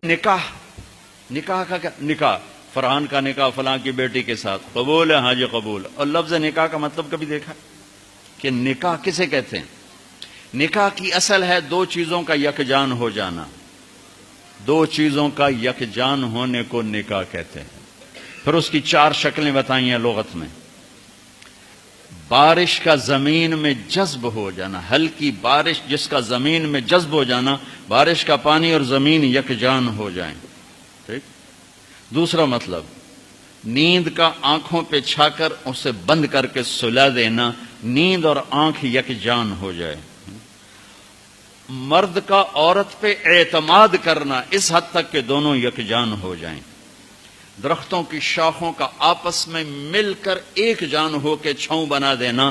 نکاح، نکاح کا کیا؟ نکاح فرحان کا نکاح فلاں کی بیٹی کے ساتھ، قبول ہے؟ ہاں جی قبول۔ اور لفظ نکاح کا مطلب کبھی دیکھا کہ نکاح کسے کہتے ہیں؟ نکاح کی اصل ہے دو چیزوں کا یکجان ہو جانا، دو چیزوں کا یکجان ہونے کو نکاح کہتے ہیں۔ پھر اس کی چار شکلیں بتائی ہیں لغت میں۔ بارش کا زمین میں جذب ہو جانا، ہلکی بارش جس کا زمین میں جذب ہو جانا، بارش کا پانی اور زمین یکجان ہو جائیں، ٹھیک۔ دوسرا مطلب نیند کا آنکھوں پہ چھا کر اسے بند کر کے سلا دینا، نیند اور آنکھ یکجان ہو جائے۔ مرد کا عورت پہ اعتماد کرنا اس حد تک کہ دونوں یکجان ہو جائیں۔ درختوں کی شاخوں کا آپس میں مل کر ایک جان ہو کے چھاؤں بنا دینا،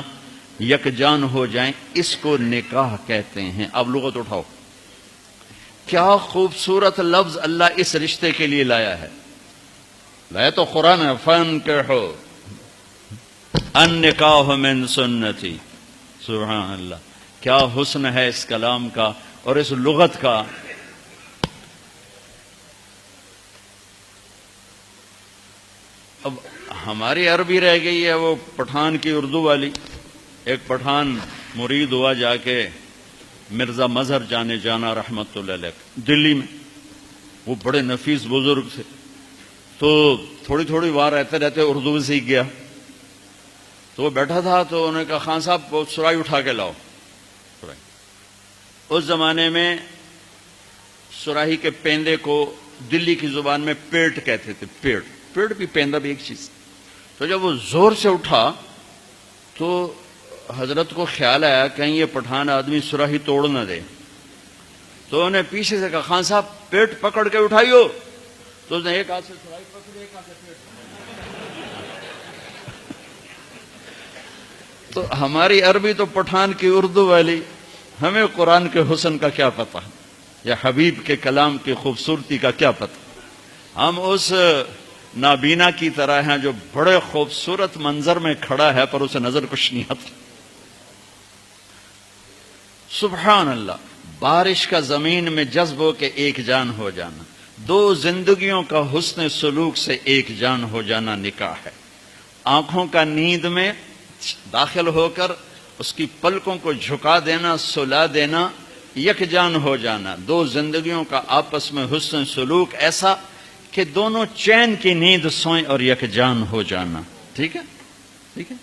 یکجان ہو جائیں، اس کو نکاح کہتے ہیں۔ اب لغت اٹھاؤ، کیا خوبصورت لفظ اللہ اس رشتے کے لیے لایا ہے۔ لایا تو قرآن ہے، فانکحوا النکاح من سنتی۔ سبحان اللہ، کیا حسن ہے اس کلام کا اور اس لغت کا۔ اب ہماری عربی رہ گئی ہے وہ پٹھان کی اردو والی۔ ایک پٹھان مرید ہوا جا کے مرزا مظہر جانے جانا رحمت اللہ علیہ دلی میں، وہ بڑے نفیس بزرگ تھے، تو تھوڑی تھوڑی بار رہتے رہتے اردو بھی سیکھ گیا۔ تو وہ بیٹھا تھا تو انہوں نے کہا خان صاحب وہ سرائی اٹھا کے لاؤ۔ اس زمانے میں سراہی کے پیندے کو دلی کی زبان میں پیٹ کہتے تھے، پیٹ، پیٹ بھی پیندہ بھی ایک چیز۔ تو جب وہ زور سے اٹھا تو حضرت کو خیال آیا کہیں یہ پٹھان آدمی سراہی توڑ نہ دے، تو انہیں پیچھے سے کہا خان صاحب پیٹ پکڑ کے اٹھائیو۔ تو اس نے ایک ہاتھ سے سراہی پکڑی، ایک ہاتھ سے پیٹ۔ تو ہماری عربی تو پٹھان کی اردو والی، ہمیں قرآن کے حسن کا کیا پتہ یا حبیب کے کلام کی خوبصورتی کا کیا پتہ۔ ہم اس نابینا کی طرح ہیں جو بڑے خوبصورت منظر میں کھڑا ہے پر اسے نظر کچھ نہیں آتا۔ سبحان اللہ، بارش کا زمین میں جذب ہو کے ایک جان ہو جانا، دو زندگیوں کا حسن سلوک سے ایک جان ہو جانا نکاح ہے۔ آنکھوں کا نیند میں داخل ہو کر اس کی پلکوں کو جھکا دینا، سلا دینا، یک جان ہو جانا، دو زندگیوں کا آپس میں حسن سلوک ایسا کہ دونوں چین کی نیند سوئیں اور یک جان ہو جانا، ٹھیک ہے، ٹھیک ہے۔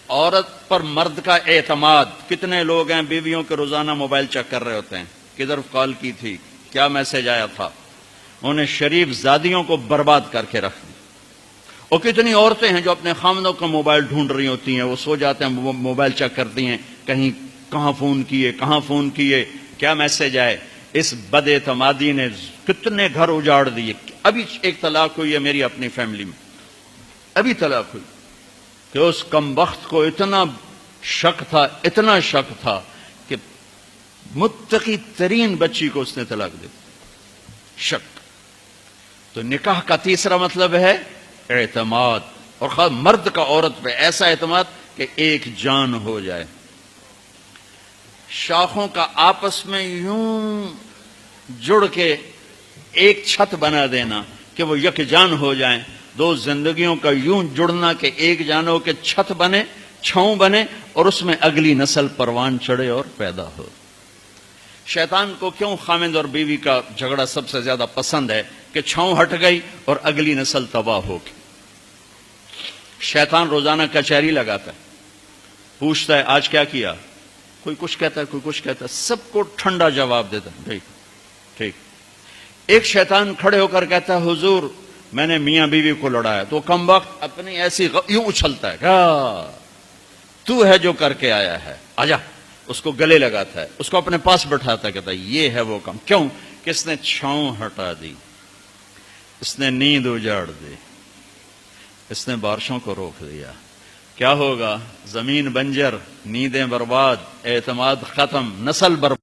عورت پر مرد کا اعتماد، کتنے لوگ ہیں بیویوں کے روزانہ موبائل چیک کر رہے ہوتے ہیں، کدھر کال کی تھی، کیا میسج آیا تھا، انہیں شریف زادیوں کو برباد کر کے رکھ دی۔ اور کتنی عورتیں ہیں جو اپنے خامدوں کا موبائل ڈھونڈ رہی ہوتی ہیں، وہ سو جاتے ہیں وہ موبائل چیک کرتی ہیں، کہیں کہاں فون کیے، کہاں فون کیے، کیا میسج آئے۔ اس بد اعتمادی نے کتنے گھر اجاڑ دیے۔ ابھی ایک طلاق ہوئی ہے میری اپنی فیملی میں، ابھی طلاق ہوئی، کہ اس کم بخت کو اتنا شک تھا، اتنا شک تھا کہ متقی ترین بچی کو اس نے طلاق دی، شک۔ تو نکاح کا تیسرا مطلب ہے اعتماد، اور خاص مرد کا عورت پہ ایسا اعتماد کہ ایک جان ہو جائے۔ شاخوں کا آپس میں یوں جڑ کے ایک چھت بنا دینا کہ وہ یک جان ہو جائیں، دو زندگیوں کا یوں جڑنا کہ ایک جان ہو کے چھت بنے، چھاؤں بنے، اور اس میں اگلی نسل پروان چڑھے اور پیدا ہو۔ شیطان کو کیوں خامند اور بیوی کا جھگڑا سب سے زیادہ پسند ہے کہ چھاؤں ہٹ گئی اور اگلی نسل تباہ ہو گئی۔ شیطان روزانہ کچہری لگاتا ہے، پوچھتا ہے آج کیا کیا، کوئی کچھ کہتا ہے، کوئی کچھ کہتا ہے، سب کو ٹھنڈا جواب دیتا ہے، ٹھیک ٹھیک۔ ایک شیطان کھڑے ہو کر کہتا ہے حضور میں نے میاں بیوی کو لڑایا، تو کم وقت اپنی ایسی یوں اچھلتا ہے، کیا تو ہے جو کر کے آیا ہے، آجا، اس کو گلے لگاتا ہے، اس کو اپنے پاس بٹھاتا ہے، کہتا ہے یہ ہے وہ کام، کیوں کہ اس نے چھاؤں ہٹا دی، اس نے نیند اجاڑ دی، اس نے بارشوں کو روک دیا۔ کیا ہوگا؟ زمین بنجر، نیندیں برباد، اعتماد ختم، نسل برباد۔